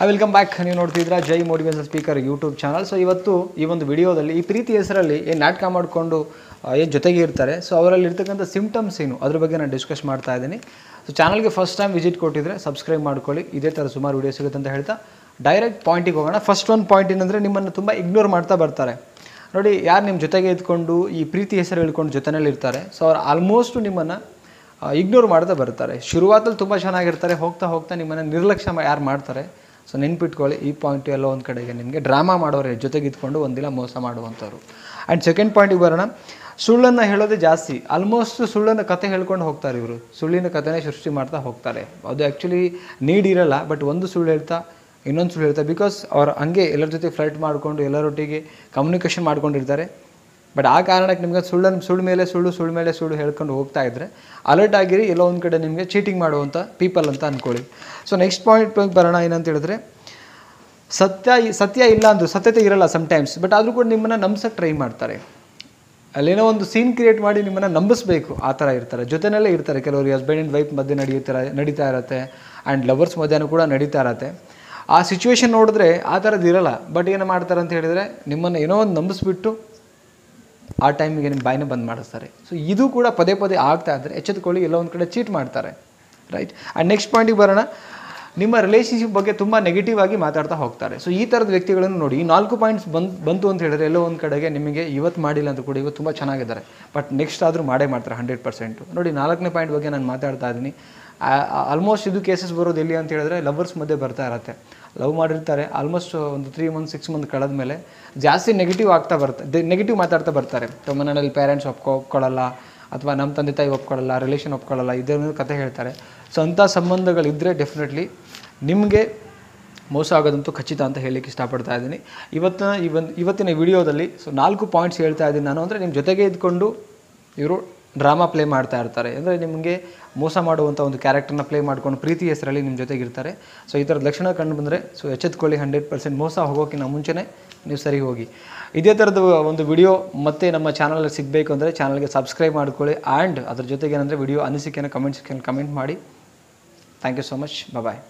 Welcome back. ನೀವು ನೋಡ್ತಿದ್ರ Jai motivation speaker YouTube channel. So ಇವತ್ತು ಈ ಒಂದು ವಿಡಿಯೋದಲ್ಲಿ ಈ ಪ್ರೀತಿ ಹೆಸರಲ್ಲಿ ಏನು ನಾಟಕ ಮಾಡಿಕೊಂಡು ಏನು ಜೊತೆಗೆ ಇರ್ತಾರೆ, ಸೊ ಅವರಲ್ಲಿ ಇರ್ತಕ್ಕಂಥ ಸಿಂಪ್ಟಮ್ಸ್ ಏನು ಅದ್ರ ಬಗ್ಗೆ ನಾನು ಡಿಸ್ಕಸ್ ಮಾಡ್ತಾ ಇದ್ದೀನಿ. ಸೊ ಚಾನಲ್ಗೆ ಫಸ್ಟ್ ಟೈಮ್ ವಿಸಿಟ್ ಕೊಟ್ಟಿದ್ರೆ ಸಬ್ಸ್ಕ್ರೈಬ್ ಮಾಡ್ಕೊಳ್ಳಿ. ಇದೇ ಥರ ಸುಮಾರು ವೀಡಿಯೋ ಸಿಗುತ್ತೆ ಅಂತ ಹೇಳ್ತಾ ಡೈರೆಕ್ಟ್ ಪಾಯಿಂಟಿಗೆ ಹೋಗೋಣ. ಫಸ್ಟ್ ಒಂದು ಪಾಯಿಂಟ್ ಏನಂದರೆ, ನಿಮ್ಮನ್ನು ತುಂಬ ಇಗ್ನೋರ್ ಮಾಡ್ತಾ ಬರ್ತಾರೆ ನೋಡಿ. ಯಾರು ನಿಮ್ಮ ಜೊತೆಗೆ ಇದ್ಕೊಂಡು ಈ ಪ್ರೀತಿ ಹೆಸರು ಹೇಳ್ಕೊಂಡು ಜೊತೆಯಲ್ಲಿ ಇರ್ತಾರೆ, ಸೊ ಅವ್ರು ಆಲ್ಮೋಸ್ಟ್ ನಿಮ್ಮನ್ನು ಇಗ್ನೋರ್ ಮಾಡ್ತಾ ಬರ್ತಾರೆ. ಶುರುವಾತಲ್ಲಿ ತುಂಬ ಚೆನ್ನಾಗಿರ್ತಾರೆ, ಹೋಗ್ತಾ ಹೋಗ್ತಾ ನಿಮ್ಮನ್ನು ನಿರ್ಲಕ್ಷ್ಯ ಯಾರು ಮಾಡ್ತಾರೆ. ಸೊ ನೆನ್ಪಿಟ್ಕೊಳ್ಳಿ, ಈ ಪಾಯಿಂಟ್ ಎಲ್ಲ ಒಂದು ಕಡೆಗೆ ನಿಮಗೆ ಡ್ರಾಮಾ ಮಾಡೋರೆ ಜೊತೆಗೆ ಇದ್ಕೊಂಡು ಒಂದಿನ ಮೋಸ ಮಾಡುವಂಥವ್ರು. ಆ್ಯಂಡ್ ಸೆಕೆಂಡ್ ಪಾಯಿಂಟಿಗೆ ಬರೋಣ. ಸುಳ್ಳನ್ನು ಹೇಳೋದೇ ಜಾಸ್ತಿ. ಆಲ್ಮೋಸ್ಟ್ ಸುಳ್ಳನ್ನು ಕತೆ ಹೇಳ್ಕೊಂಡು ಹೋಗ್ತಾರೆ ಇವರು. ಸುಳ್ಳಿನ ಕಥೆನೇ ಸೃಷ್ಟಿ ಮಾಡ್ತಾ ಹೋಗ್ತಾರೆ. ಅದು ಆ್ಯಕ್ಚುಲಿ ನೀಡ್ ಇರಲ್ಲ, ಬಟ್ ಒಂದು ಸುಳ್ಳು ಹೇಳ್ತಾ ಇನ್ನೊಂದು ಸುಳ್ಳು ಹೇಳ್ತಾರೆ. ಬಿಕಾಸ್ ಅವ್ರು ಹಂಗೆ ಎಲ್ಲರ ಜೊತೆ ಫ್ಲೈಟ್ ಮಾಡಿಕೊಂಡು ಎಲ್ಲರೊಟ್ಟಿಗೆ ಕಮ್ಯುನಿಕೇಷನ್ ಮಾಡ್ಕೊಂಡಿರ್ತಾರೆ. ಬಟ್ ಆ ಕಾರಣಕ್ಕೆ ನಿಮಗೆ ಸುಳ್ಳು ಮೇಲೆ ಸುಳ್ಳು ಹೇಳ್ಕೊಂಡು ಹೋಗ್ತಾ ಇದ್ದರೆ ಅಲರ್ಟ್ ಆಗಿರಿ. ಎಲ್ಲೋ ಒಂದು ಕಡೆ ನಿಮಗೆ ಚೀಟಿಂಗ್ ಮಾಡುವಂಥ ಪೀಪಲ್ ಅಂತ ಅಂದ್ಕೊಳ್ಳಿ. ಸೊ ನೆಕ್ಸ್ಟ್ ಪಾಯಿಂಟ್ ಬರೋಣ. ಏನಂತ ಹೇಳಿದ್ರೆ, ಸತ್ಯ ಇಲ್ಲ ಅಂದರು, ಸತ್ಯತೆ ಇರಲ್ಲ ಸಮ್ಟೈಮ್ಸ್, ಬಟ್ ಆದರೂ ಕೂಡ ನಿಮ್ಮನ್ನು ನಂಬಿಸೋಕ್ಕೆ ಟ್ರೈ ಮಾಡ್ತಾರೆ. ಅಲ್ಲೇನೋ ಒಂದು ಸೀನ್ ಕ್ರಿಯೇಟ್ ಮಾಡಿ ನಿಮ್ಮನ್ನು ನಂಬಿಸ್ಬೇಕು, ಆ ಥರ ಇರ್ತಾರೆ. ಜೊತೆಯಲ್ಲೇ ಇರ್ತಾರೆ. ಕೆಲವರು ಹಸ್ಬೆಂಡ್ ಆ್ಯಂಡ್ ವೈಫ್ ಮಧ್ಯೆ ನಡೀತಾ ಇರತ್ತೆ, ಆ್ಯಂಡ್ ಲವರ್ಸ್ ಮಧ್ಯೆನೂ ಕೂಡ ನಡೀತಾ ಇರತ್ತೆ. ಆ ಸಿಚುವೇಶನ್ ನೋಡಿದ್ರೆ ಆ ಥರದ್ದು ಇರಲ್ಲ. ಬಟ್ ಏನು ಮಾಡ್ತಾರೆ ಅಂತ ಹೇಳಿದರೆ, ನಿಮ್ಮನ್ನು ಏನೋ ಒಂದು ನಂಬಿಸ್ಬಿಟ್ಟು ಆ ಟೈಮಿಗೆ ನಿಮ್ಮ ಬಾಯಿನ ಬಂದ್ ಮಾಡಿಸ್ತಾರೆ. ಸೊ ಇದು ಕೂಡ ಪದೇ ಪದೇ ಆಗ್ತಾ ಇದ್ದರೆ ಎಚ್ಚೆತ್ಕೊಳ್ಳಿ, ಎಲ್ಲ ಒಂದು ಕಡೆ ಚೀಟ್ ಮಾಡ್ತಾರೆ, ರೈಟ್. ಆ್ಯಂಡ್ ನೆಕ್ಸ್ಟ್ ಪಾಯಿಂಟಿಗೆ ಬರೋಣ. ನಿಮ್ಮ ರಿಲೇಷನ್ಶಿಪ್ ಬಗ್ಗೆ ತುಂಬ ನೆಗೆಟಿವ್ ಆಗಿ ಮಾತಾಡ್ತಾ ಹೋಗ್ತಾರೆ. ಸೊ ಈ ಥರದ ವ್ಯಕ್ತಿಗಳನ್ನು ನೋಡಿ. ಈ 4 ಪಾಯಿಂಟ್ಸ್ ಬಂತು ಅಂತ ಹೇಳಿದ್ರೆ ಎಲ್ಲೋ ಒಂದು ಕಡೆಗೆ ನಿಮಗೆ ಇವತ್ತು ಮಾಡಿಲ್ಲ ಅಂತ ಕೂಡ ಇವತ್ತು ತುಂಬ ಚೆನ್ನಾಗಿದ್ದಾರೆ, ಬಟ್ ನೆಕ್ಸ್ಟ್ ಆದರೂ ಮಾಡೇ ಮಾಡ್ತಾರೆ 100%. ನೋಡಿ, 4ನೇ ಪಾಯಿಂಟ್ ಬಗ್ಗೆ ನಾನು ಮಾತಾಡ್ತಾ ಇದ್ದೀನಿ. ಆಲ್ಮೋಸ್ಟ್ ಇದು ಕೇಸಸ್ ಬರೋದು ಎಲ್ಲಿ ಅಂತ ಹೇಳಿದ್ರೆ ಲವರ್ಸ್ ಮಧ್ಯೆ ಬರ್ತಾ ಇರತ್ತೆ. ಲವ್ ಮಾಡಿರ್ತಾರೆ, ಆಲ್ಮೋಸ್ಟ್ ಒಂದು 3 ಮಂತ್ಸ್ 6 ಮಂತ್ ಕಳೆದ ಮೇಲೆ ಜಾಸ್ತಿ ನೆಗೆಟಿವ್ ಮಾತಾಡ್ತಾ ಬರ್ತಾರೆ. ಮನೆಯಲ್ಲಿ ಪೇರೆಂಟ್ಸ್ ಒಪ್ಕೊಳ್ಳಲ್ಲ, ಅಥವಾ ನಮ್ಮ ತಂದೆ ತಾಯಿ ಒಪ್ಕೊಳ್ಳಲ್ಲ, ರಿಲೇಷನ್ ಒಪ್ಕೊಳ್ಳಲ್ಲ, ಇದನ್ನು ಕತೆ ಹೇಳ್ತಾರೆ. ಸೊ ಅಂಥ ಸಂಬಂಧಗಳಿದ್ದರೆ ಡೆಫಿನೆಟ್ಲಿ ನಿಮಗೆ ಮೋಸ ಆಗೋದಂತೂ ಖಚಿತ ಅಂತ ಹೇಳಲಿಕ್ಕೆ ಇಷ್ಟಪಡ್ತಾ ಇದ್ದೀನಿ. ಇವತ್ತಿನ ವಿಡಿಯೋದಲ್ಲಿ 4 ಪಾಯಿಂಟ್ಸ್ ಹೇಳ್ತಾ ಇದ್ದೀನಿ ನಾನು. ಅಂದರೆ ನಿಮ್ಮ ಜೊತೆಗೆ ಇದ್ಕೊಂಡು ಇವರು ಡ್ರಾಮಾ ಪ್ಲೇ ಮಾಡ್ತಾ ಇರ್ತಾರೆ. ಅಂದರೆ ನಿಮಗೆ ಮೋಸ ಮಾಡುವಂಥ ಒಂದು ಕ್ಯಾರೆಕ್ಟರ್ನ ಪ್ಲೇ ಮಾಡ್ಕೊಂಡು ಪ್ರೀತಿ ಹೆಸರಲ್ಲಿ ನಿಮ್ಮ ಜೊತೆಗೆ ಇರ್ತಾರೆ. ಸೊ ಈ ಥರದ ಲಕ್ಷಣ ಕಂಡು ಬಂದರೆ ಸೊ ಎಚ್ಚೆತ್ಕೊಳ್ಳಿ. 100% ಮೋಸ ಹೋಗೋಕ್ಕಿಂತ ಮುಂಚೆನೇ ನೀವು ಸರಿ ಹೋಗಿ. ಇದೇ ಥರದ ಒಂದು ವಿಡಿಯೋ ಮತ್ತೆ ನಮ್ಮ ಚಾನಲಲ್ಲಿ ಸಿಗಬೇಕು ಅಂದರೆ ಚಾನಲ್ಗೆ ಸಬ್ಸ್ಕ್ರೈಬ್ ಮಾಡ್ಕೊಳ್ಳಿ. ಆ್ಯಂಡ್ ಅದ್ರ ಜೊತೆಗೆ ಏನಂದರೆ ವಿಡಿಯೋ ಅನಿಸಿಕೆಯನ್ನು ಕಮೆಂಟ್ ಸೆಕ್ಷನ್ ಕಮೆಂಟ್ ಮಾಡಿ. Thank you so much. Bye.